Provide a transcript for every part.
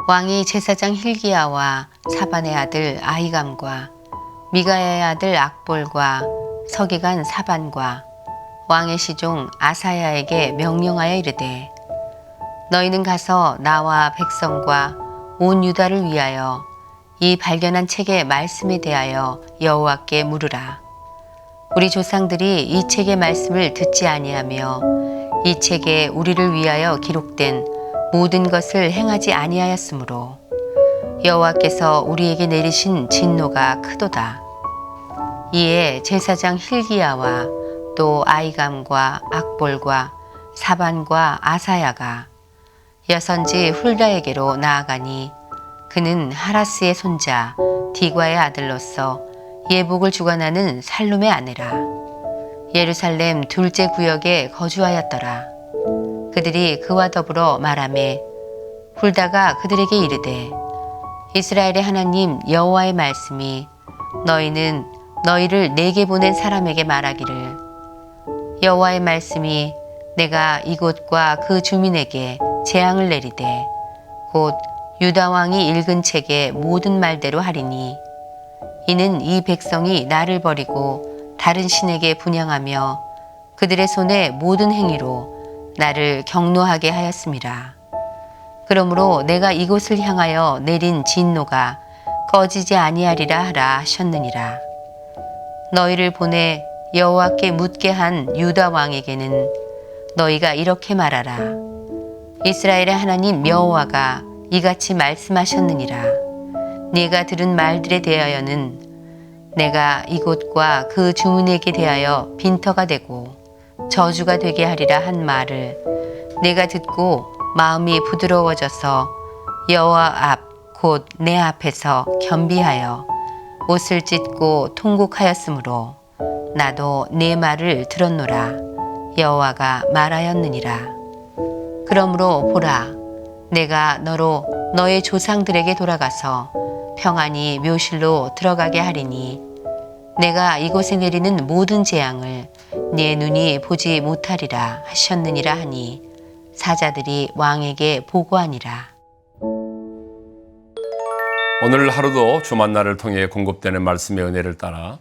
왕이 제사장 hil기야와 사반의 아들 아히감과 미가야의 아들 악볼과 서기관 사반과 왕의 시종 아사야에게 명령하여 이르되 너희는 가서 나와 백성과 온 유다를 위하여 이 발견한 책의 말씀에 대하여 여호와께 물으라. 우리 조상들이 이 책의 말씀을 듣지 아니하며 이 책에 우리를 위하여 기록된 모든 것을 행하지 아니하였으므로 여호와께서 우리에게 내리신 진노가 크도다. 이에 제사장 hil기야와 또 아히감과 악볼과 사반과 아사야가 여선지 훌다에게로 나아가니 그는 하라스의 손자 디과의 아들로서 예복을 주관하는 살룸의 아내라. 예루살렘 둘째 구역에 거주하였더라. 그들이 그와 더불어 말하매 훌다가 그들에게 이르되 이스라엘의 하나님 여호와의 말씀이 너희는 너희를 내게 보낸 사람에게 말하기를 여호와의 말씀이 내가 이곳과 그 주민에게 재앙을 내리되 곧 유다 왕이 읽은 책의 모든 말대로 하리니 이는 이 백성이 나를 버리고 다른 신에게 분향하며 그들의 손의 모든 행위로 나를 경노하게 하였음이라. 그러므로 내가 이곳을 향하여 내린 진노가 꺼지지 아니하리라 하라 하셨느니라. 너희를 보내 여호와께 묻게 한 유다 왕에게는 너희가 이렇게 말하라. 이스라엘의 하나님 여호와가 이같이 말씀하셨느니라. 네가 들은 말들에 대하여는 내가 이곳과 그 주민에게 대하여 빈터가 되고 저주가 되게 하리라 한 말을 내가 듣고 마음이 부드러워져서 여호와 앞 곧 내 앞에서 겸비하여 옷을 찢고 통곡하였으므로 나도 네 말을 들었노라. 여호와가 말하였느니라. 그러므로 보라, 내가 너로 너의 조상들에게 돌아가서 평안히 묘실로 들어가게 하리니 내가 이곳에 내리는 모든 재앙을 네 눈이 보지 못하리라 하셨느니라 하니 사자들이 왕에게 보고하니라. 오늘 하루도 주 만나를 통해 공급되는 말씀의 은혜를 따라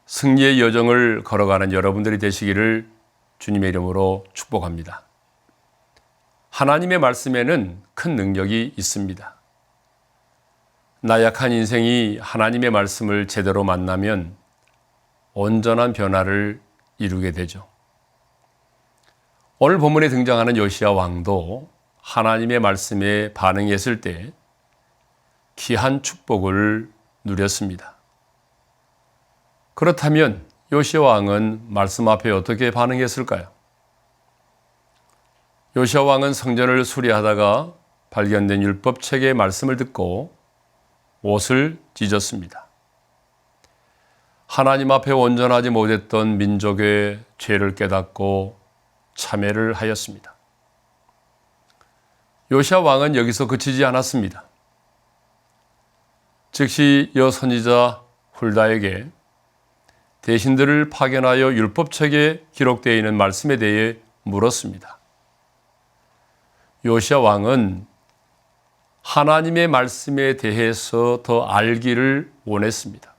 승리의 여정을 걸어가는 여러분들이 되시기를 주님의 이름으로 축복합니다. 하나님의 말씀에는 큰 능력이 있습니다. 나약한 인생이 하나님의 말씀을 제대로 만나면 온전한 변화를 이루게 되죠. 오늘 본문에 등장하는 요시야 왕도 하나님의 말씀에 반응했을 때 귀한 축복을 누렸습니다. 그렇다면 요시야 왕은 말씀 앞에 어떻게 반응했을까요? 요시야 왕은 성전을 수리하다가 발견된 율법책의 말씀을 듣고 옷을 찢었습니다. 하나님 앞에 온전하지 못했던 민족의 죄를 깨닫고 참회를 하였습니다. 요시야 왕은 여기서 그치지 않았습니다. 즉시 여선지자 훌다에게 대신들을 파견하여 율법책에 기록되어 있는 말씀에 대해 물었습니다. 요시야 왕은 하나님의 말씀에 대해서 더 알기를 원했습니다.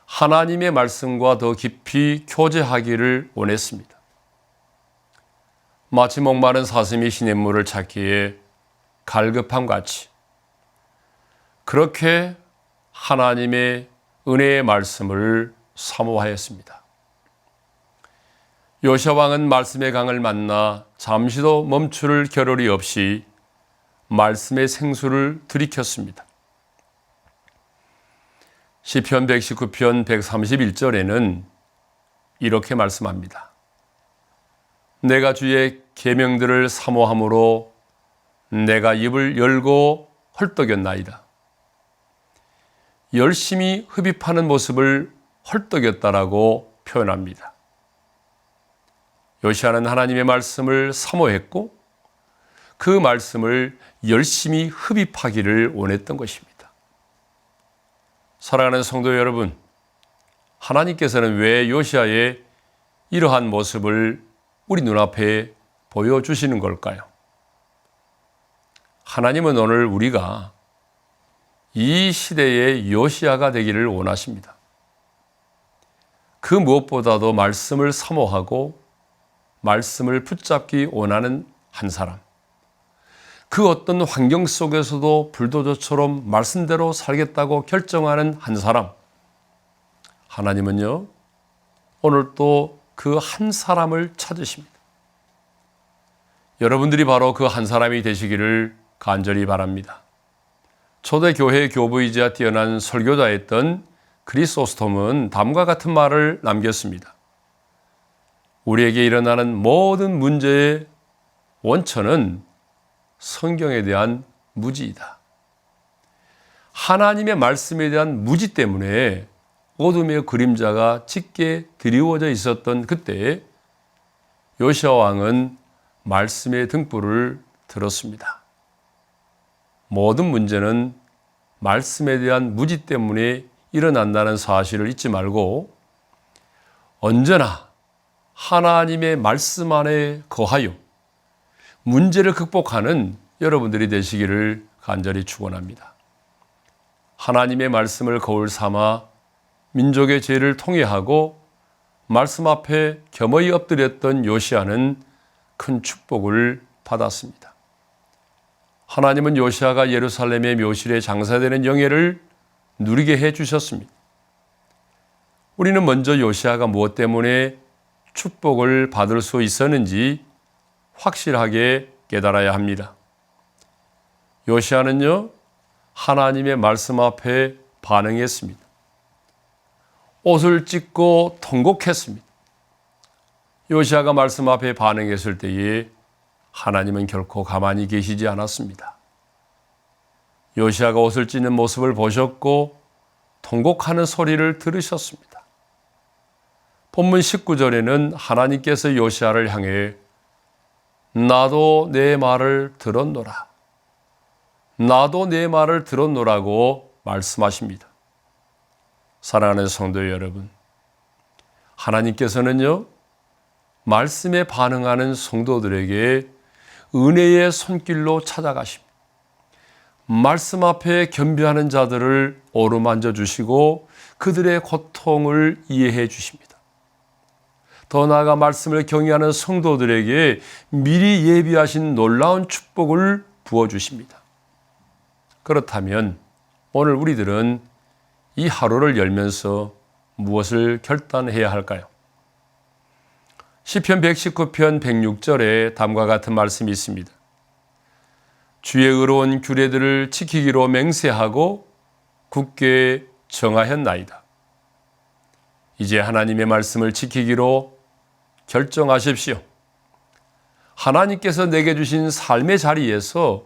하나님의 말씀과 더 깊이 교제하기를 원했습니다. 마치 목마른 사슴이 시냇물을 찾기에 갈급함 같이 그렇게 하나님의 은혜의 말씀을 사모하였습니다. 요시야 왕은 말씀의 강을 만나 잠시도 멈출 겨를이 없이 말씀의 생수를 들이켰습니다. 시편 119편 131절에는 이렇게 말씀합니다. 내가 주의 계명들을 사모함으로 내가 입을 열고 헐떡였나이다. 열심히 흡입하는 모습을 헐떡였다라고 표현합니다. 요시야는 하나님의 말씀을 사모했고 그 말씀을 열심히 흡입하기를 원했던 것입니다. 사랑하는 성도 여러분, 하나님께서는 왜 요시야의 이러한 모습을 우리 눈앞에 보여주시는 걸까요? 하나님은 오늘 우리가 이 시대의 요시야가 되기를 원하십니다. 그 무엇보다도 말씀을 사모하고 말씀을 붙잡기 원하는 한 사람, 그 어떤 환경 속에서도 불도저처럼 말씀대로 살겠다고 결정하는 한 사람, 하나님은요 오늘 또 그 한 사람을 찾으십니다. 여러분들이 바로 그 한 사람이 되시기를 간절히 바랍니다. 초대 교회 교부이자 뛰어난 설교자였던 크리소스톰은 다음과 같은 말을 남겼습니다. 우리에게 일어나는 모든 문제의 원천은 성경에 대한 무지이다. 하나님의 말씀에 대한 무지 때문에 어둠의 그림자가 짙게 드리워져 있었던 그때에 요시야 왕은 말씀의 등불을 들었습니다. 모든 문제는 말씀에 대한 무지 때문에 일어난다는 사실을 잊지 말고 언제나 하나님의 말씀 안에 거하여 문제를 극복하는 여러분들이 되시기를 간절히 축원합니다. 하나님의 말씀을 거울 삼아 민족의 죄를 통회하고 말씀 앞에 겸허히 엎드렸던 요시야는 큰 축복을 받았습니다. 하나님은 요시야가 예루살렘의 묘실에 장사되는 영예를 누리게 해주셨습니다. 우리는 먼저 요시야가 무엇 때문에 축복을 받을 수 있었는지 확실하게 깨달아야 합니다. 요시야는요, 하나님의 말씀 앞에 반응했습니다. 옷을 찢고 통곡했습니다. 요시야가 말씀 앞에 반응했을 때에 하나님은 결코 가만히 계시지 않았습니다. 요시야가 옷을 찢는 모습을 보셨고 통곡하는 소리를 들으셨습니다. 본문 19절에는 하나님께서 요시야를 향해 나도 내 말을 들었노라. 나도 내 말을 들었노라고 말씀하십니다. 사랑하는 성도 여러분, 하나님께서는요, 말씀에 반응하는 성도들에게 은혜의 손길로 찾아가십니다. 말씀 앞에 겸비하는 자들을 어루만져 주시고 그들의 고통을 이해해 주십니다. 더 나아가 말씀을 경외하는 성도들에게 미리 예비하신 놀라운 축복을 부어주십니다. 그렇다면 오늘 우리들은 이 하루를 열면서 무엇을 결단해야 할까요? 시편 119편 106절에 다음과 같은 말씀이 있습니다. 주의 의로운 규례들을 지키기로 맹세하고 굳게 정하였나이다. 이제 하나님의 말씀을 지키기로 결정하십시오. 하나님께서 내게 주신 삶의 자리에서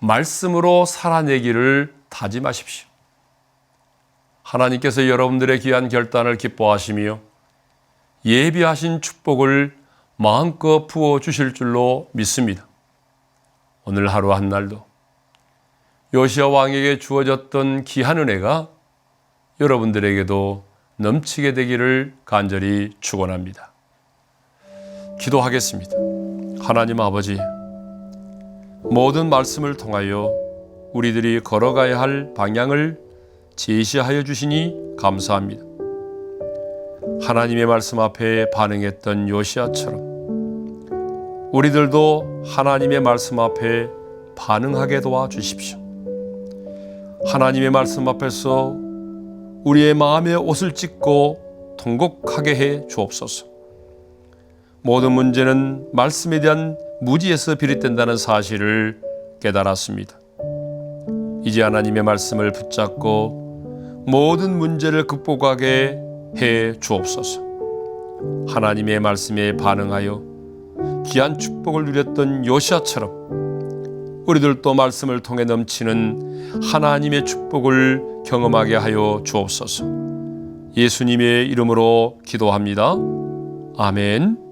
말씀으로 살아내기를 다짐하십시오. 하나님께서 여러분들의 귀한 결단을 기뻐하시며 예비하신 축복을 마음껏 부어주실 줄로 믿습니다. 오늘 하루 한날도 요시야 왕에게 주어졌던 귀한 은혜가 여러분들에게도 넘치게 되기를 간절히 축원합니다. 기도하겠습니다. 하나님 아버지, 모든 말씀을 통하여 우리들이 걸어가야 할 방향을 제시하여 주시니 감사합니다. 하나님의 말씀 앞에 반응했던 요시야처럼 우리들도 하나님의 말씀 앞에 반응하게 도와주십시오. 하나님의 말씀 앞에서 우리의 마음의 옷을 찢고 통곡하게 해 주옵소서. 모든 문제는 말씀에 대한 무지에서 비롯된다는 사실을 깨달았습니다. 이제 하나님의 말씀을 붙잡고 모든 문제를 극복하게 해 주옵소서. 하나님의 말씀에 반응하여 귀한 축복을 누렸던 요시야처럼 우리들도 말씀을 통해 넘치는 하나님의 축복을 경험하게 하여 주옵소서. 예수님의 이름으로 기도합니다. 아멘.